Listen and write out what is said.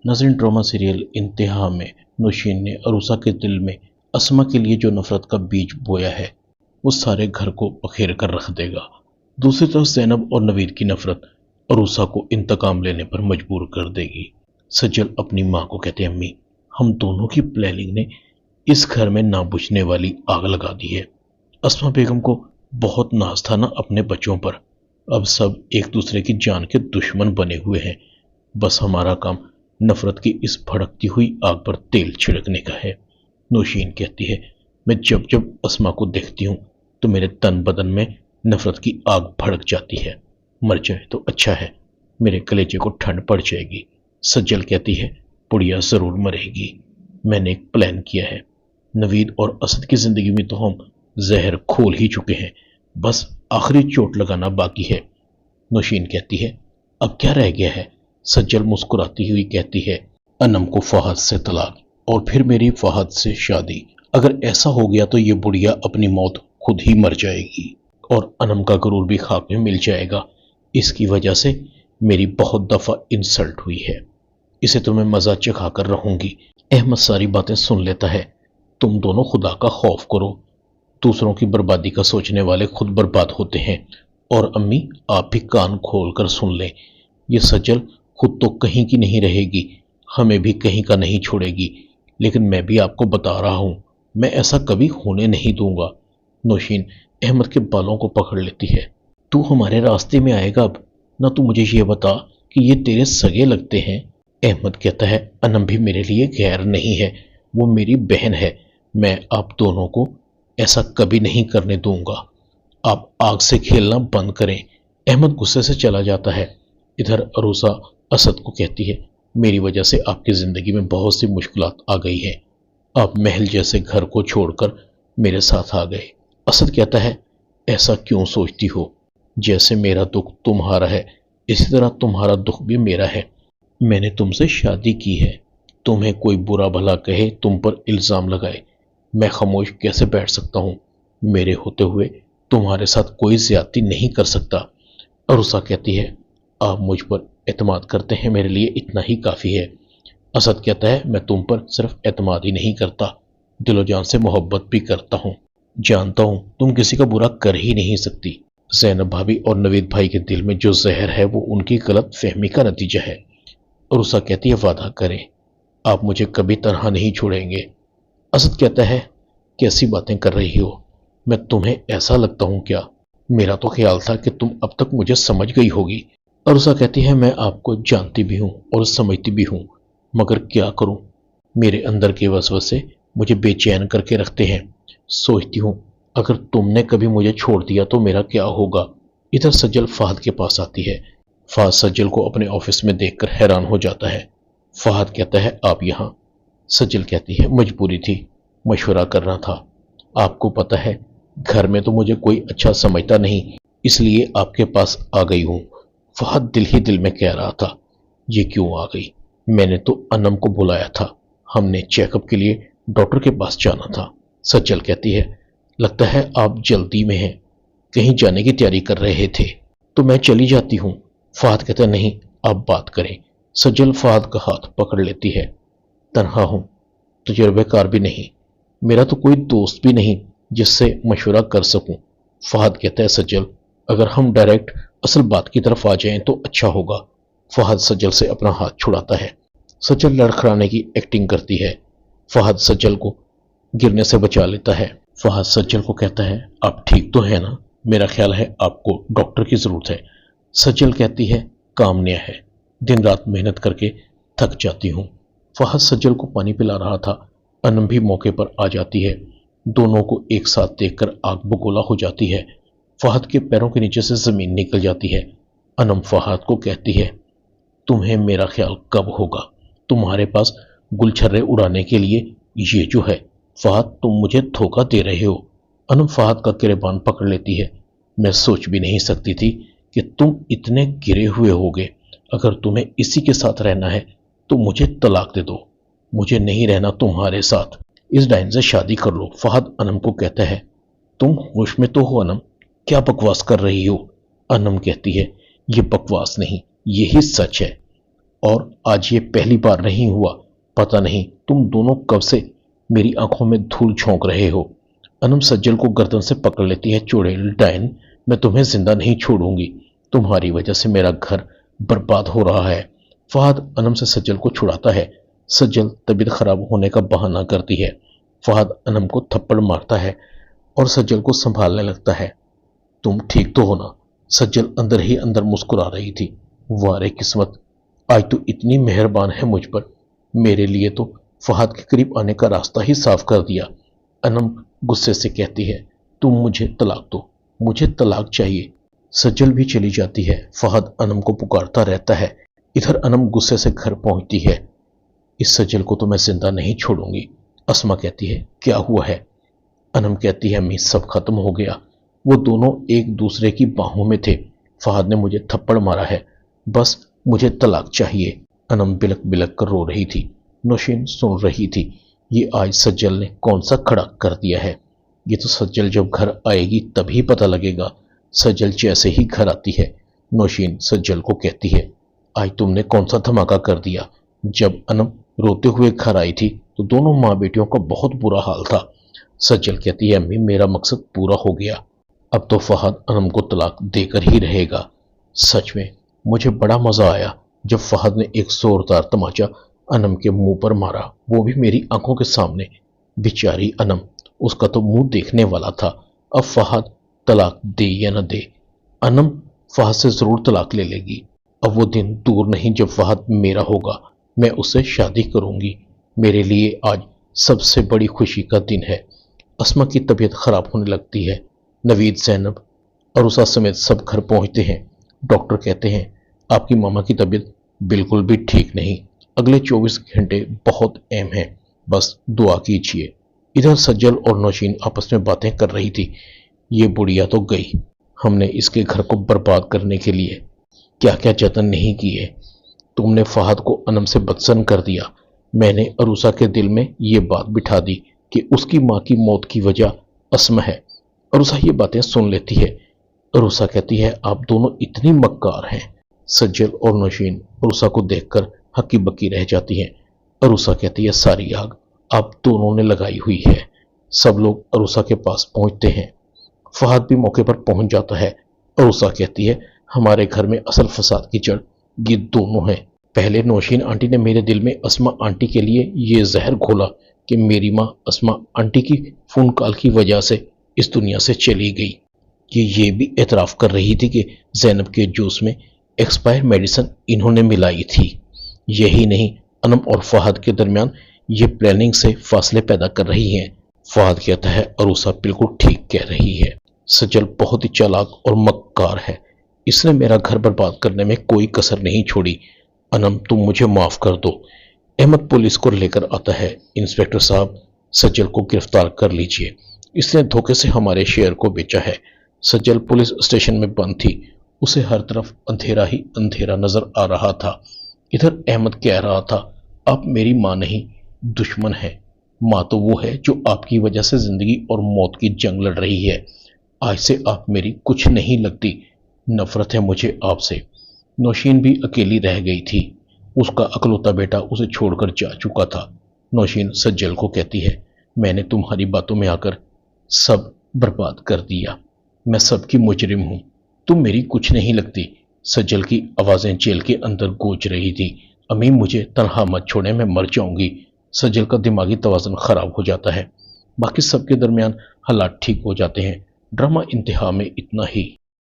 नाज़रीन, drama serial इंतहा में नौशीन ने अरूसा के दिल में अस्मा के लिए जो नफरत का बीज बोया है वो सारे घर को पखेर कर रख देगा। दूसरी तरफ ज़ैनब और नवीद की नफरत अरूसा को इंतकाम लेने पर मजबूर कर देगी। सज्जल अपनी माँ को कहते हैं, अम्मी, हम दोनों की प्लानिंग ने इस घर में ना बुझने वाली आग लगा दी है। अस्मा बेगम को बहुत नाज था ना अपने बच्चों पर, अब सब एक दूसरे की जान के दुश्मन बने हुए हैं। बस हमारा काम नफरत की इस भड़कती हुई आग पर तेल छिड़कने का है। नौशीन कहती है, मैं जब जब अस्मा को देखती हूँ तो मेरे तन बदन में नफरत की आग भड़क जाती है। मर जाए तो अच्छा है, मेरे कलेजे को ठंड पड़ जाएगी। सज्जल कहती है, पुड़िया जरूर मरेगी। मैंने एक प्लान किया है। नवीद और असद की जिंदगी में तो हम जहर खोल ही चुके हैं, बस आखिरी चोट लगाना बाकी है। नौशीन कहती है, अब क्या रह गया है? सज्जल मुस्कुराती हुई कहती है, अनम को फहद से तलाक और फिर मेरी फहद से शादी। अगर ऐसा हो गया तो ये बुढ़िया अपनी मौत खुद ही मर जाएगी और अनम का गरूर भी खाक में मिल जाएगा। इसकी वजह से मेरी बहुत दफा इंसल्ट हुई है, इसे तो मैं मजा चखाकर रहूंगी। अहमद सारी बातें सुन लेता है। तुम दोनों खुदा का खौफ करो, दूसरों की बर्बादी का सोचने वाले खुद बर्बाद होते हैं। और अम्मी, आप भी कान खोल कर सुन लें, ये सज्जल खुद तो कहीं की नहीं रहेगी, हमें भी कहीं का नहीं छोड़ेगी। लेकिन मैं भी आपको बता रहा हूं, मैं ऐसा कभी होने नहीं दूंगा। नौशीन अहमद के बालों को पकड़ लेती है, तू हमारे रास्ते में आएगा अब? ना तू मुझे ये बता कि ये तेरे सगे लगते हैं। अहमद कहता है, अनम भी मेरे लिए गैर नहीं है, वो मेरी बहन है। मैं आप दोनों को ऐसा कभी नहीं करने दूंगा। आप आग से खेलना बंद करें। अहमद गुस्से से चला जाता है। इधर अरूसा असद को कहती है, मेरी वजह से आपकी जिंदगी में बहुत सी मुश्किलात आ गई हैं। आप महल जैसे घर को छोड़कर मेरे साथ आ गए। असद कहता है, ऐसा क्यों सोचती हो? जैसे मेरा दुख तुम्हारा है, इसी तरह तुम्हारा दुख भी मेरा है। मैंने तुमसे शादी की है, तुम्हें कोई बुरा भला कहे, तुम पर इल्जाम लगाए, मैं खामोश कैसे बैठ सकता हूं? मेरे होते हुए तुम्हारे साथ कोई ज्यादती नहीं कर सकता। अरूसा कहती है, आप मुझ पर एतमाद करते हैं, मेरे लिए इतना ही काफी है। असद कहता है, मैं तुम पर सिर्फ एतमाद ही नहीं करता, दिलो जान से मोहब्बत भी करता हूँ। जानता हूँ तुम किसी का बुरा कर ही नहीं सकती। ज़ैनब भाभी और नवीद भाई के दिल में जो जहर है वो उनकी गलत फहमी का नतीजा है। अरूसा कहती है, वादा करें, आप मुझे कभी तनहा नहीं छोड़ेंगे। असद कहता है, कैसी बातें कर रही हो? मैं तुम्हें ऐसा लगता हूं क्या? मेरा तो ख्याल था कि तुम अब तक मुझे समझ गई होगी। अरूसा कहती है, मैं आपको जानती भी हूं और समझती भी हूं, मगर क्या करूं, मेरे अंदर के वसवसे मुझे बेचैन करके रखते हैं। सोचती हूं अगर तुमने कभी मुझे छोड़ दिया तो मेरा क्या होगा। इधर सज्जल फहद के पास आती है। फहद सज्जल को अपने ऑफिस में देखकर हैरान हो जाता है। फहद कहता है, आप यहाँ? सज्जल कहती है, मजबूरी थी, मशवरा करना था। आपको पता है घर में तो मुझे कोई अच्छा समझता नहीं, इसलिए आपके पास आ गई हूं। फहद दिल ही दिल में कह रहा था, ये क्यों आ गई? मैंने तो अनम को बुलाया था, हमने चेकअप के लिए डॉक्टर के पास जाना था। सज्जल कहती है, लगता है आप जल्दी में हैं, कहीं जाने की तैयारी कर रहे थे, तो मैं चली जाती हूँ। फहद कहता है, नहीं, आप बात करें। सज्जल फहद का हाथ पकड़ लेती है। तन्हा हूं, तजुर्बेकार भी नहीं, मेरा तो कोई दोस्त भी नहीं जिससे मशवरा कर सकूं। फहद कहता है, सज्जल, अगर हम डायरेक्ट असल बात की तरफ आ जाएं तो अच्छा होगा। फहद सज्जल से अपना हाथ छुड़ाता है। सज्जल लड़खड़ाने की एक्टिंग करती है। फहद सज्जल को गिरने से बचा लेता है। फहद सज्जल को कहता है, आप ठीक तो है ना? मेरा ख्याल है आपको डॉक्टर की जरूरत है। सज्जल कहती है, काम न्या है, दिन रात मेहनत करके थक जाती हूँ। फहद सज्जल को पानी पिला रहा था। अनम भी मौके पर आ जाती है। दोनों को एक साथ देखकर आग बगोला हो जाती है। फहद के पैरों के नीचे से जमीन निकल जाती है। अनम फहद को कहती है, तुम्हें मेरा ख्याल कब होगा? तुम्हारे पास गुलछर्रे उड़ाने के लिए ये जो है। फहद, तुम मुझे धोखा दे रहे हो। अनम फहद का गिरेबान पकड़ लेती है। मैं सोच भी नहीं सकती थी कि तुम इतने गिरे हुए होगे। अगर तुम्हें इसी के साथ रहना है तो मुझे तलाक दे दो, मुझे नहीं रहना तुम्हारे साथ। इस डाइन से शादी कर लो। फहद अनम को कहता है, तुम होश में तो हो अनम? क्या बकवास कर रही हो? अनम कहती है, ये बकवास नहीं, यही सच है। और आज ये पहली बार नहीं हुआ। पता नहीं तुम दोनों कब से मेरी आंखों में धूल झोंक रहे हो। अनम सज्जल को गर्दन से पकड़ लेती है। चुड़ैल डायन, मैं तुम्हें जिंदा नहीं छोड़ूंगी। तुम्हारी वजह से मेरा घर बर्बाद हो रहा है। फहद अनम से सज्जल को छुड़ाता है। सज्जल तबीयत खराब होने का बहाना करती है। फहद अनम को थप्पड़ मारता है और सज्जल को संभालने लगता है। तुम ठीक तो हो ना? सज्जल अंदर ही अंदर मुस्कुरा रही थी। वारे किस्मत, आज तो इतनी मेहरबान है मुझ पर। मेरे लिए तो फहद के करीब आने का रास्ता ही साफ कर दिया। अनम गुस्से से कहती है, तुम मुझे तलाक दो, मुझे तलाक चाहिए। सज्जल भी चली जाती है। फहद अनम को पुकारता रहता है। इधर अनम गुस्से से घर पहुंचती है। इस सज्जल को तो मैं जिंदा नहीं छोड़ूंगी। अस्मा कहती है, क्या हुआ है? अनम कहती है, अम्मी सब खत्म हो गया। वो दोनों एक दूसरे की बाहों में थे। फहद ने मुझे थप्पड़ मारा है। बस मुझे तलाक चाहिए। अनम बिलक बिलक कर रो रही थी। नौशीन सुन रही थी। ये आज सज्जल ने कौन सा खड़ा कर दिया है? ये तो सज्जल जब घर आएगी तभी पता लगेगा। सज्जल जैसे ही घर आती है, नौशीन सज्जल को कहती है, आज तुमने कौन सा धमाका कर दिया? जब अनम रोते हुए घर आई थी तो दोनों माँ बेटियों का बहुत बुरा हाल था। सज्जल कहती है, अम्मी मेरा मकसद पूरा हो गया। अब तो फहद अनम को तलाक देकर ही रहेगा। सच में मुझे बड़ा मजा आया जब फहद ने एक जोरदार तमाचा अनम के मुंह पर मारा, वो भी मेरी आंखों के सामने। बेचारी अनम, उसका तो मुंह देखने वाला था। अब फहद तलाक दे या न दे, अनम फहद से जरूर तलाक ले लेगी। अब वो दिन दूर नहीं जब फहद मेरा होगा। मैं उससे शादी करूंगी। मेरे लिए आज सबसे बड़ी खुशी का दिन है। अस्मा की तबीयत खराब होने लगती है। नवीद, ज़ैनब, अरूसा समेत सब घर पहुंचते हैं। डॉक्टर कहते हैं, आपकी मामा की तबीयत बिल्कुल भी ठीक नहीं। अगले 24 घंटे बहुत अहम हैं। बस दुआ कीजिए। इधर सज्जल और नौशीन आपस में बातें कर रही थी। ये बुढ़िया तो गई। हमने इसके घर को बर्बाद करने के लिए क्या क्या जतन नहीं किए। तुमने फहद को अनम से बदसन कर दिया। मैंने अरूसा के दिल में ये बात बिठा दी कि उसकी माँ की मौत की वजह अस्मा है। अरूसा ये बातें सुन लेती है। अरूसा कहती है, आप दोनों इतनी मक्कार हैं। सज्जल और नौशीन अरूसा को देखकर हक्की बक्की रह जाती हैं। अरूसा कहती है, सारी आग आप दोनों ने लगाई हुई है। सब लोग अरूसा के पास पहुंचते हैं। फहद भी मौके पर पहुंच जाता है। अरूसा कहती है, हमारे घर में असल फसाद की जड़ ये दोनों हैं। पहले नौशीन आंटी ने मेरे दिल में अस्मा आंटी के लिए ये जहर घोला कि मेरी माँ अस्मा आंटी की खून काल की वजह से इस दुनिया से चली गई। ये भी एतराफ़ कर रही थी कि ज़ैनब के जूस में एक्सपायर मेडिसिन इन्होंने मिलाई थी। यही नहीं, अनम और फहद के दरमियान ये प्लानिंग से फासले पैदा कर रही हैं। फहद कहता है, अरूसा बिल्कुल ठीक कह रही है। सज्जल बहुत ही चालाक और मक्कार है। इसने मेरा घर बर्बाद करने में कोई कसर नहीं छोड़ी। अनम, तुम मुझे माफ कर दो। अहमद पुलिस को लेकर आता है। इंस्पेक्टर साहब, सज्जल को गिरफ्तार कर लीजिए। इसने धोखे से हमारे शेयर को बेचा है। सज्जल पुलिस स्टेशन में बंद थी। उसे हर तरफ अंधेरा ही अंधेरा नजर आ रहा था। इधर अहमद कह रहा था, आप मेरी माँ नहीं, दुश्मन है। माँ तो वो है जो आपकी वजह से जिंदगी और मौत की जंग लड़ रही है। आज से आप मेरी कुछ नहीं लगती। नफरत है मुझे आपसे। नौशीन भी अकेली रह गई थी। उसका अकलौता बेटा उसे छोड़कर जा चुका था। नौशीन सज्जल को कहती है, मैंने तुम्हारी बातों में आकर सब बर्बाद कर दिया। मैं सबकी मुजरिम हूं। तुम मेरी कुछ नहीं लगती। सज्जल की आवाजें जेल के अंदर गूंज रही थी। अम्मी, मुझे तन्हा मत छोड़े, मैं मर जाऊंगी। सज्जल का दिमागी तवाज़ुन खराब हो जाता है। बाकी सबके दरमियान हालात ठीक हो जाते हैं। ड्रामा इंतहा में इतना ही।